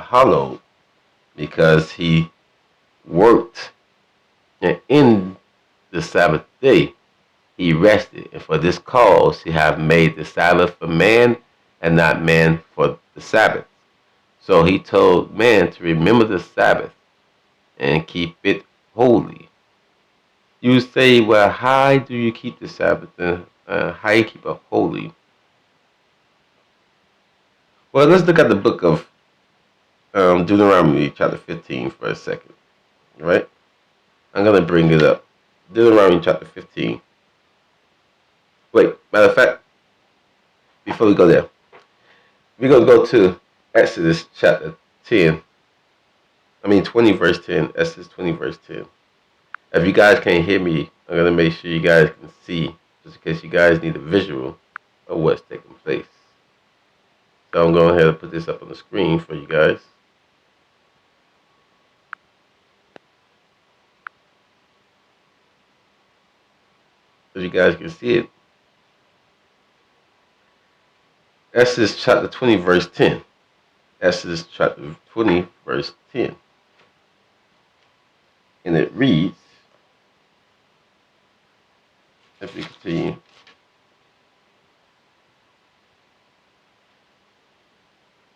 hallowed because he worked, and in the Sabbath day he rested. And for this cause he have made the Sabbath for man, and not man for the Sabbath. So he told man to remember the Sabbath and keep it holy. You say, well, how do you keep the Sabbath and how you keep it holy? Well, let's look at the book of Deuteronomy chapter 15 for a second, right? I'm going to bring it up. Deuteronomy chapter 15. Wait, matter of fact, before we go there, we're going to go to Exodus chapter 20 verse 10, Exodus 20 verse 10. If you guys can't hear me, I'm going to make sure you guys can see, just in case you guys need a visual of what's taking place. So I'm going ahead and put this up on the screen for you guys. So you guys can see it. Exodus chapter 20 verse 10. Exodus chapter 20 verse 10. And it reads, if we continue,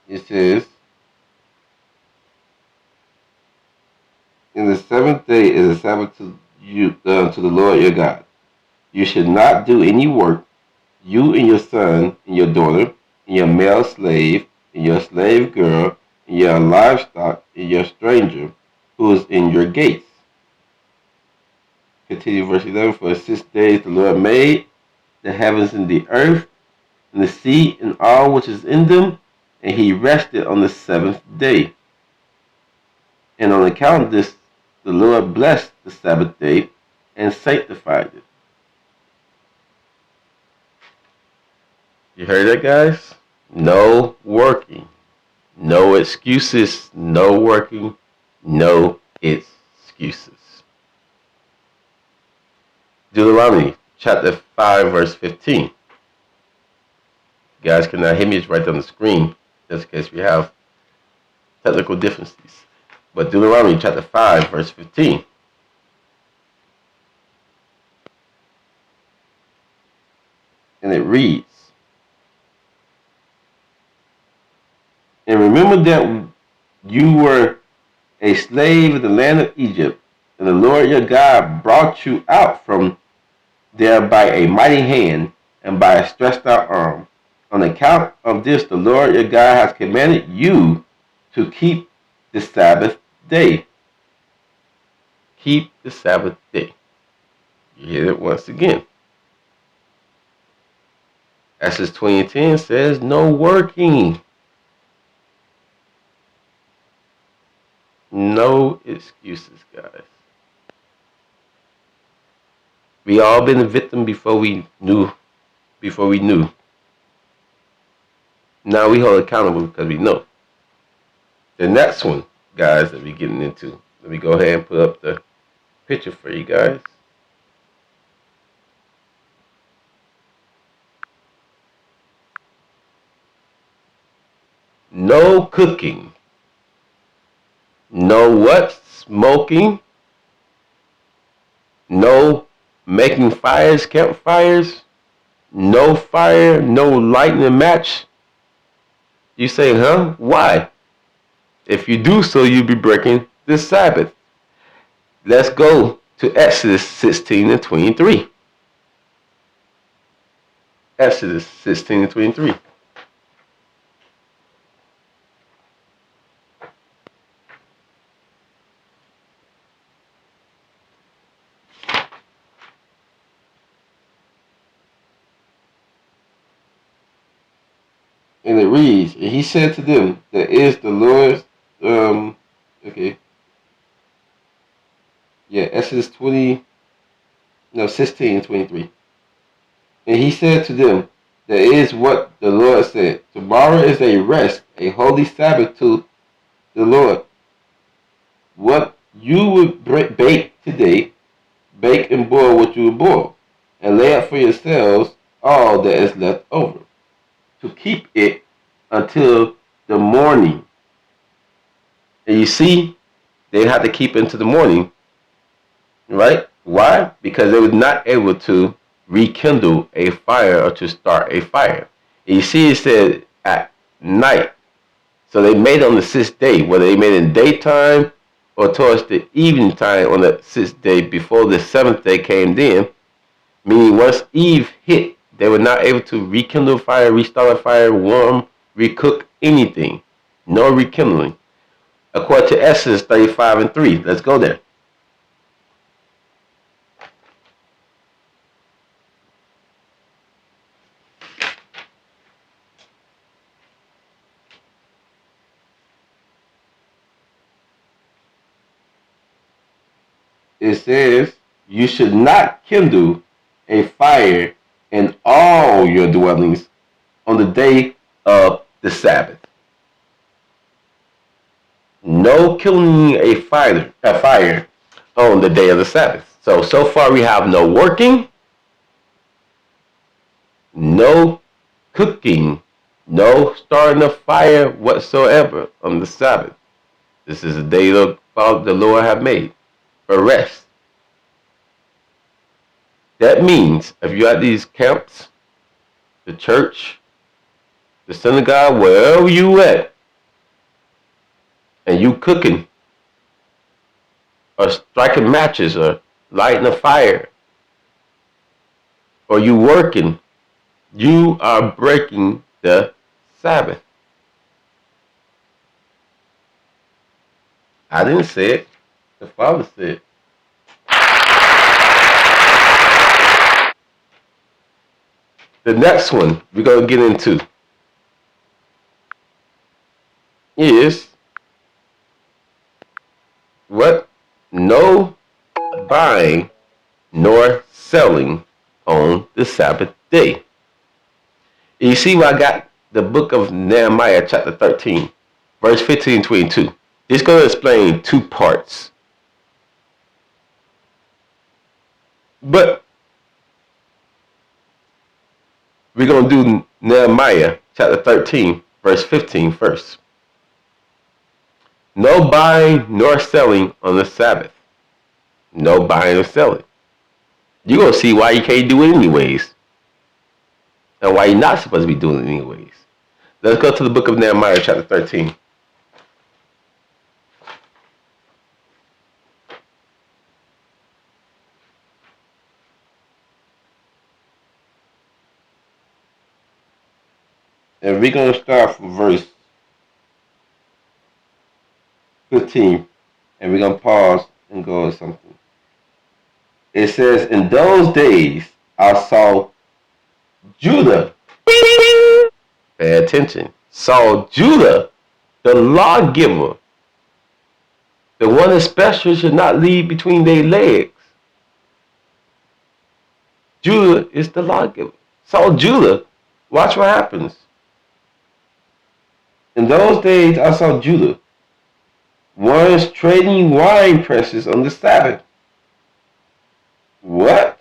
it says, "In the seventh day is a Sabbath to you, to the Lord your God. You should not do any work, you and your son and your daughter, and your male slave, and your slave girl, and your livestock, and your stranger, who is in your gates." Continue verse 11. "For 6 days the Lord made the heavens and the earth, and the sea, and all which is in them, and he rested on the seventh day. And on account of this, the Lord blessed the Sabbath day and sanctified it." You heard that, guys? No working. No excuses. No working. No excuses. Deuteronomy chapter 5 verse 15. You guys cannot hear me, it's right on the screen, just in case we have technical differences. But Deuteronomy chapter 5 verse 15. And it reads, "And remember that you were a slave in the land of Egypt, and the Lord your God brought you out from there by a mighty hand and by a stretched out arm. On account of this, the Lord your God has commanded you to keep the Sabbath day." Keep the Sabbath day. You hear it once again. Exodus 20:10 says, no working. No excuses, guys. We all been a victim before we knew. Now we hold accountable because we know. The next one, guys, that we're getting into. Let me go ahead and put up the picture for you guys. No cooking. No what? Smoking. No making fires, campfires. No fire, no lighting a match. You say, huh? Why? If you do so, you'll be breaking the Sabbath. Let's go to Exodus 16 and 23. Exodus 16 and 23. And it reads, "And he said to them, that is the Lord's," Exodus 16 and 23. "And he said to them, that is what the Lord said. Tomorrow is a rest, a holy Sabbath to the Lord. What you would bake today, bake and boil what you would boil, and lay up for yourselves all that is left over, to keep it until the morning. you see, they had to keep into the morning, right? Why? Because they were not able to rekindle a fire or to start a fire. And you see, it said at night. So they made it on the sixth day, whether they made it in daytime or towards the evening time on the sixth day before the seventh day came then. Meaning once Eve hit, they were not able to rekindle a fire, restart a fire, warm, recook anything. No rekindling. According to Exodus 35:3. Let's go there. It says, you should not kindle a fire in all your dwellings on the day of the Sabbath. No kindling a fire on the day of the Sabbath. So far we have no working, no cooking, no starting a fire whatsoever on the Sabbath. This is a day the Lord have made for rest. That means if you're at these camps, the church, the synagogue, wherever you at, and you cooking or striking matches or lighting a fire or you working, you are breaking the Sabbath. I didn't say it. The Father said it. The next one we're going to get into is what? No buying nor selling on the Sabbath day. You see where I got the book of Nehemiah chapter 13, verse 15 and 22. It's going to explain two parts. But we're going to do Nehemiah chapter 13, verse 15 first. No buying nor selling on the Sabbath. No buying or selling. You're going to see why you can't do it anyways. And why you're not supposed to be doing it anyways. Let's go to the book of Nehemiah chapter 13. And we're going to start from verse 15. And we're going to pause and go to something. It says, in those days I saw Judah. Pay attention. Saw Judah, the lawgiver, the one especially should not leave between their legs. Judah is the lawgiver. Saw Judah. Watch what happens. In those days I saw Judah, once trading wine presses on the Sabbath. What?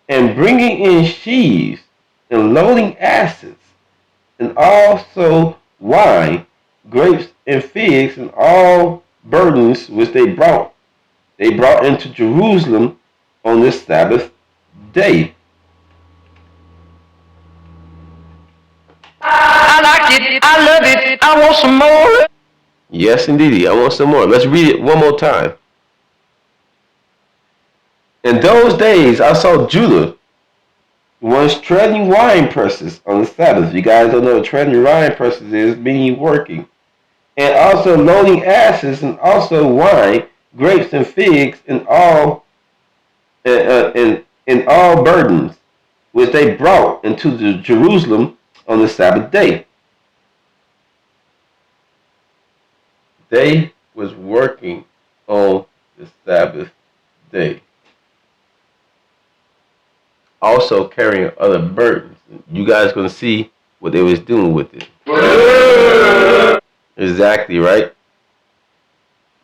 And bringing in sheaves and loading asses, and also wine, grapes, and figs, and all burdens which they brought into Jerusalem on this Sabbath day. I like it. I love it. I want some more. Yes, indeed. I want some more. Let's read it one more time. In those days, I saw Judah was treading wine presses on the Sabbath. You guys don't know what treading wine presses is, meaning working. And also loading asses, and also wine, grapes, and figs, and all all burdens which they brought into Jerusalem on the Sabbath day. They was working on the Sabbath day. Also carrying other burdens. You guys gonna see what they was doing with it. Exactly, right?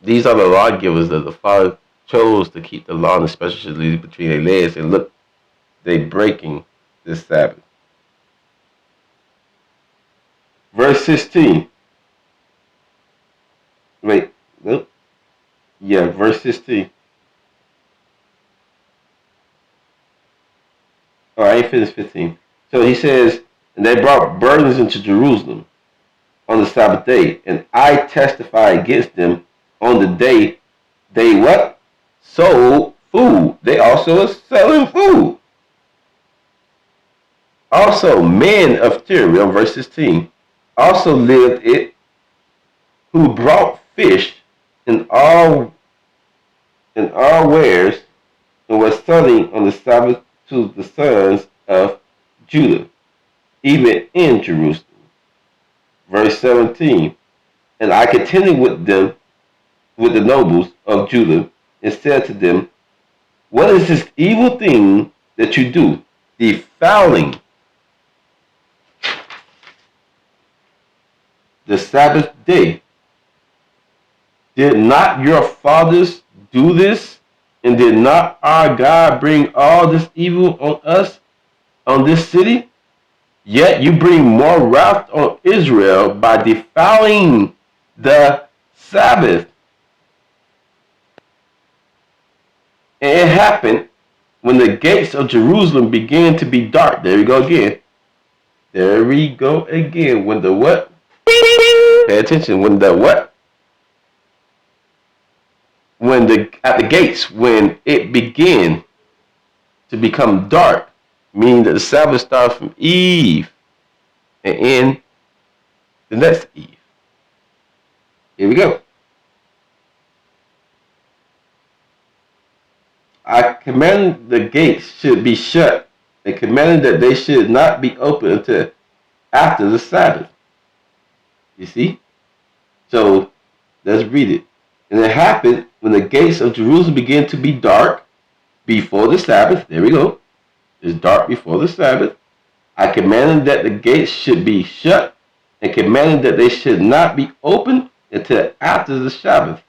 These are the lawgivers that the Father chose to keep the law, and especially between their legs. And look, they breaking this Sabbath. Verse 16. Wait, nope. Yeah, verse 16. Oh, I ain't finished 15. So he says, and they brought burdens into Jerusalem on the Sabbath day, and I testify against them on the day they what? Sold food. They also are selling food. Also, men of Tyre, on verse 16, also lived it, who brought fish and all wares, and was selling on the Sabbath to the sons of Judah, even in Jerusalem. Verse 17, and I contended with them, with the nobles of Judah, and said to them, what is this evil thing that you do, defiling the Sabbath day? Did not your fathers do this? And did not our God bring all this evil on us, on this city? Yet you bring more wrath on Israel by defiling the Sabbath. And it happened when the gates of Jerusalem began to be dark. There we go again. There we go again. When the what? Pay attention. When the what? When the at the gates, when it began to become dark, meaning that the Sabbath starts from Eve and end the next Eve. Here we go. I commanded the gates should be shut, and commanded that they should not be open until after the Sabbath. You see? So let's read it. And it happened when the gates of Jerusalem began to be dark before the Sabbath. There we go. It's dark before the Sabbath. I commanded that the gates should be shut, and commanded that they should not be opened until after the Sabbath.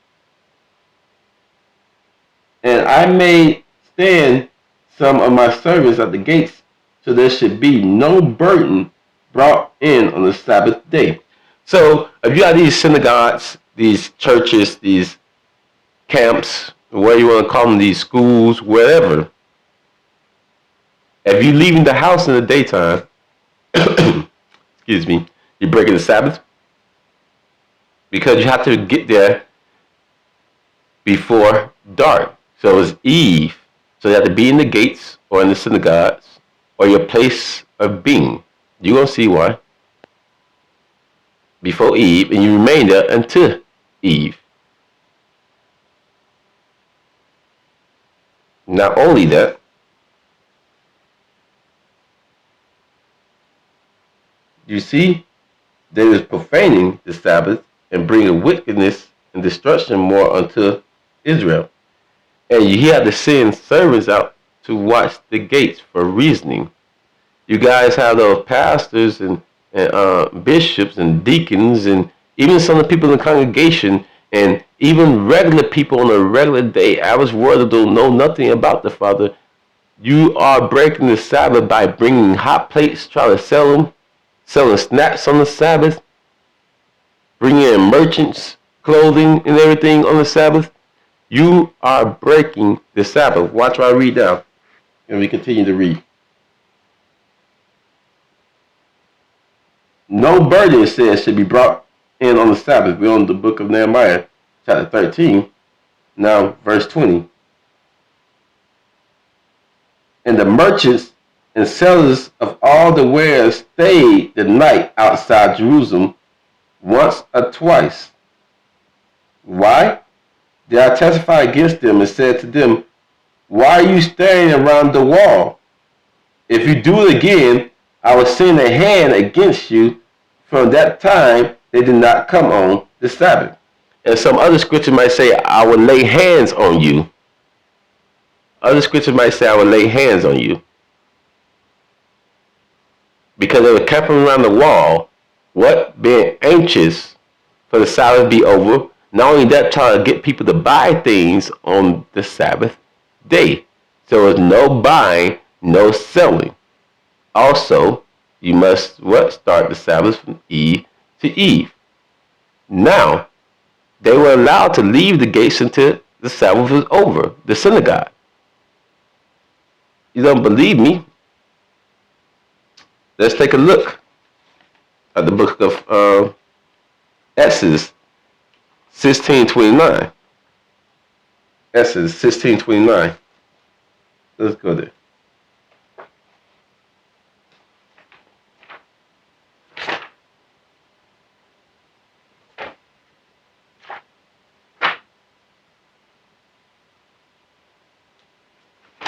And I made stand some of my servants at the gates, so there should be no burden brought in on the Sabbath day. So if you have these synagogues, these churches, these camps, whatever you want to call them, these schools, wherever, if you're leaving the house in the daytime, excuse me, you're breaking the Sabbath, because you have to get there before dark. So it's Eve. So you have to be in the gates or in the synagogues or your place of being. You're going to see why. Before Eve, and you remain there until Eve. Not only that, you see, there is profaning the Sabbath and bringing wickedness and destruction more unto Israel. And you have to send servants out to watch the gates for reasoning. You guys have those pastors and bishops and deacons and even some of the people in the congregation and even regular people on a regular day, average world that don't know nothing about the Father. You are breaking the Sabbath by bringing hot plates, trying to sell them, selling snacks on the Sabbath, bringing in merchants, clothing and everything on the Sabbath. You are breaking the Sabbath. Watch what I read now. And we continue to read. No burden, it says, should be brought in on the Sabbath. We're on the book of Nehemiah, chapter 13. Now, verse 20. And the merchants and sellers of all the wares stayed the night outside Jerusalem once or twice. Why? Did I testify against them and said to them, why are you standing around the wall? If you do it again, I will send a hand against you. From that time, they did not come on the Sabbath. And some other scripture might say, I will lay hands on you. Other scripture might say, I will lay hands on you. Because they were camping around the wall, what? Being anxious for the Sabbath to be over. Not only that, trying to get people to buy things on the Sabbath day. So there's no buying, no selling. Also, you must what? Start the Sabbath from Eve to Eve. Now, they were allowed to leave the gates until the Sabbath was over, the synagogue. You don't believe me? Let's take a look at the book of Exodus 16:29. Exodus 16:29. Let's go there.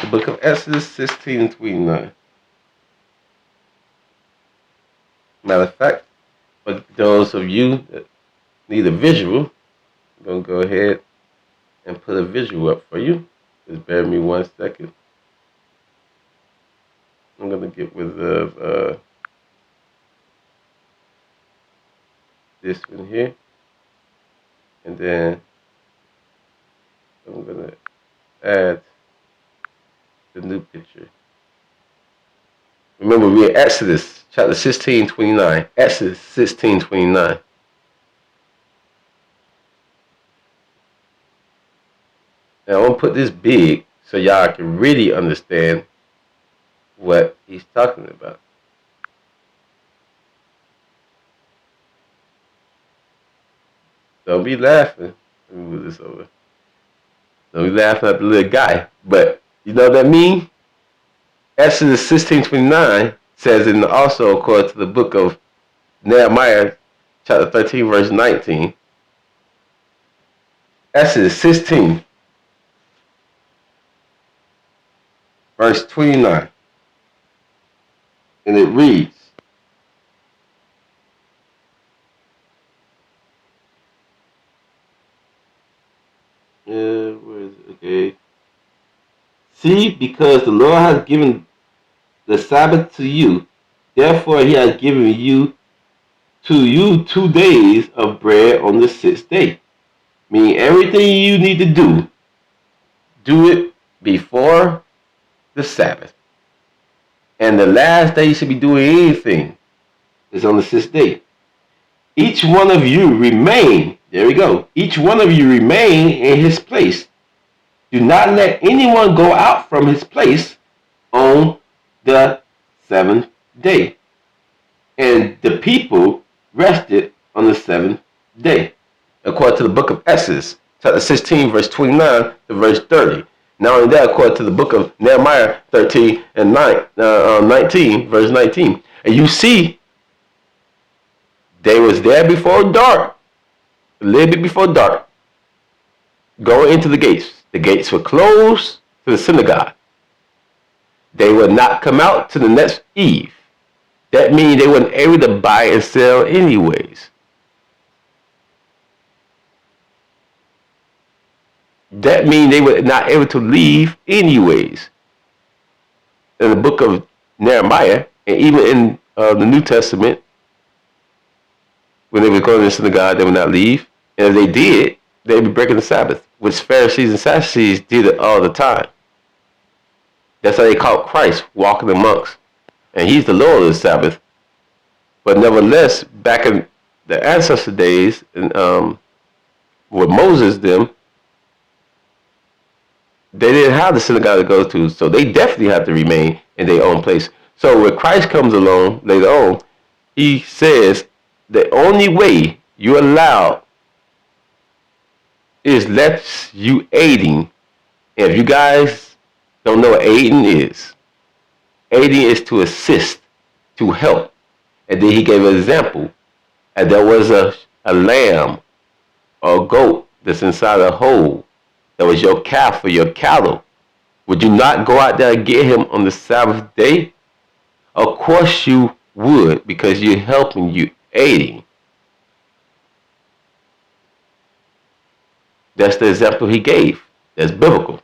The book of Exodus 16:29. Matter of fact, for those of you that need a visual, I'm going to go ahead and put a visual up for you. Just bear with me 1 second. I'm going to get rid of this one here. And then I'm going to add the new picture. Remember, we're in Exodus chapter 16:29. Exodus 16:29. Now, I'm going to put this big so y'all can really understand what he's talking about. Don't be laughing. Let me move this over. Don't be laughing at the little guy. But you know what that means? Exodus 16:29 says, and also according to the book of Nehemiah, chapter 13, verse 19. Exodus 16, verse 29. And it reads, where is it? Okay. See, because the Lord has given the Sabbath to you, therefore he has given you 2 days of bread on the 6th day. Meaning everything you need to do it before the Sabbath. And the last day you should be doing anything is on the 6th day. Each one of you remain, there we go, each one of you remain in his place. Do not let anyone go out from his place on the 7th day. And the people rested on the 7th day. According to the book of Exodus, chapter 16, verse 29 to verse 30. Not only that, according to the book of Nehemiah 13 and 19, verse 19. And you see, they was there before dark, a little bit before dark, going into the gates. The gates were closed to the synagogue. They would not come out to the next eve. That means they weren't able to buy and sell anyways. That means they were not able to leave anyways. In the book of Nehemiah, and even in the New Testament, when they were going to the synagogue, they would not leave. And if they did, they would be breaking the Sabbath, which Pharisees and Sadducees did it all the time. That's how they called Christ walking amongst. And he's the Lord of the Sabbath. But nevertheless, back in the ancestor days, and with Moses them, they didn't have the synagogue to go to, so they definitely have to remain in their own place. So when Christ comes along later on, he says the only way you're allowed is let you aiding. And if you guys don't know what aiding is to assist, to help. And then he gave an example. And there was a lamb or a goat that's inside a hole. That was your calf or your cattle. Would you not go out there and get him on the Sabbath day? Of course you would, because you're helping, you aiding. That's the example he gave. That's biblical.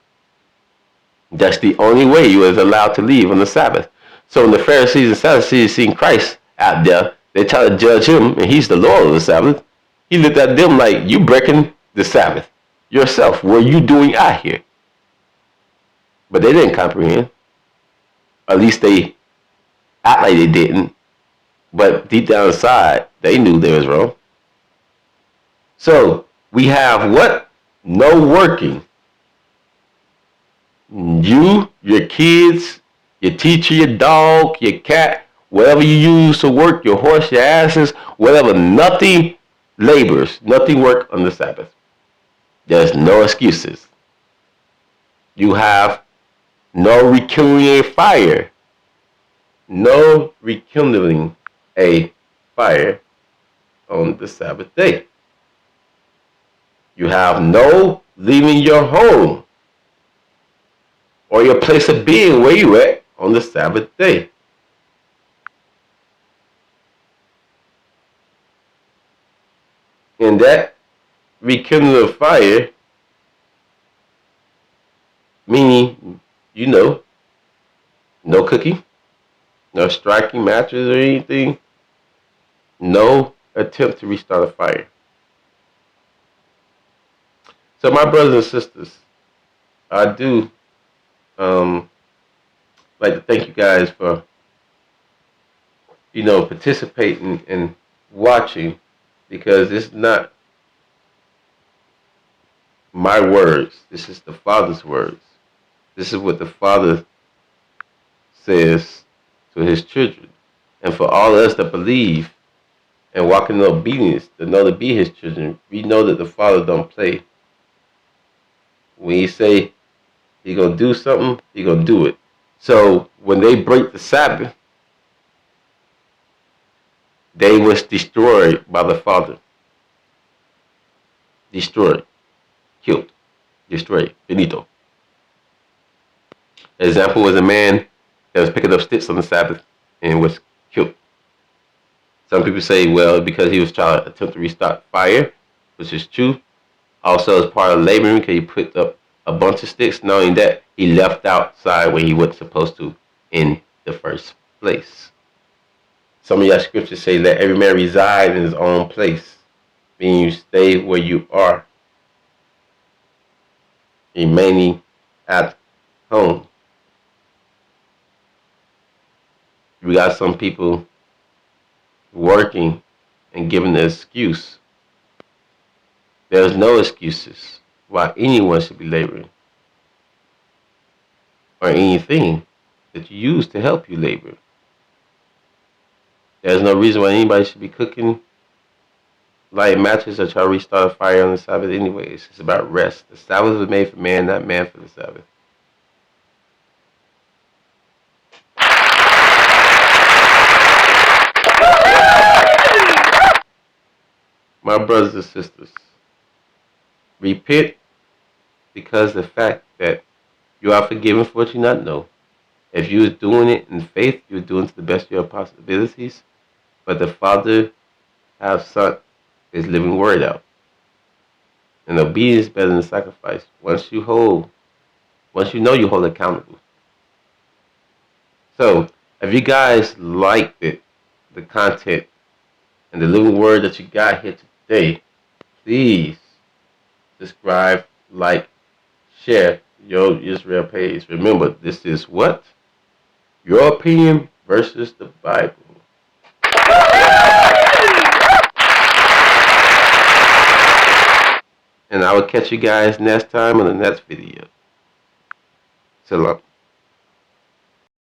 That's the only way you was allowed to leave on the Sabbath. So when the Pharisees and Sadducees seen Christ out there, they try to judge him, and he's the Lord of the Sabbath. He looked at them like, you breaking the Sabbath yourself. What are you doing out here? But they didn't comprehend. At least they act like they didn't. But deep down inside, they knew they was wrong. So we have what? No working. You, your kids, your teacher, your dog, your cat, whatever you use to work, your horse, your asses, whatever, nothing labors, nothing work on the Sabbath. There's no excuses. You have no rekindling a fire. No rekindling a fire on the Sabbath day. You have no leaving your home or your place of being where you at on the Sabbath day. And that rekindling of fire, meaning, no cooking, no striking matches or anything, no attempt to restart a fire. So my brothers and sisters, I do like to thank you guys for, participating and watching, because it's not my words. This is the Father's words. This is what the Father says to his children. And for all of us that believe and walk in obedience, to know to be his children, we know that the Father don't play. When he say he gonna do something, he gonna do it. So when they break the Sabbath, they was destroyed by the Father. Destroyed, killed, destroyed, finito. Example was a man that was picking up sticks on the Sabbath and was killed. Some people say, well, because he was trying to attempt to restart fire, which is true. Also, as part of laboring, because he picked up a bunch of sticks, knowing that he left outside where he wasn't supposed to in the first place. Some of your scriptures say, let every man reside in his own place, meaning you stay where you are, remaining at home. We got some people working and giving an excuse. There's no excuses why anyone should be laboring or anything that you use to help you labor. There's no reason why anybody should be cooking, lighting matches, or try to restart a fire on the Sabbath anyways. It's about rest. The Sabbath was made for man, not man for the Sabbath. My brothers and sisters, repent, because the fact that you are forgiven for what you not know. If you was doing it in faith, you were doing it to the best of your possibilities. But the Father have sent his living word out. And obedience is better than sacrifice. Once you know, you hold accountable. So, if you guys liked it, the content, and the living word that you got here today, please subscribe, like, share your Israel page. Remember, this is what? Your opinion versus the Bible. And I will catch you guys next time on the next video. Salam.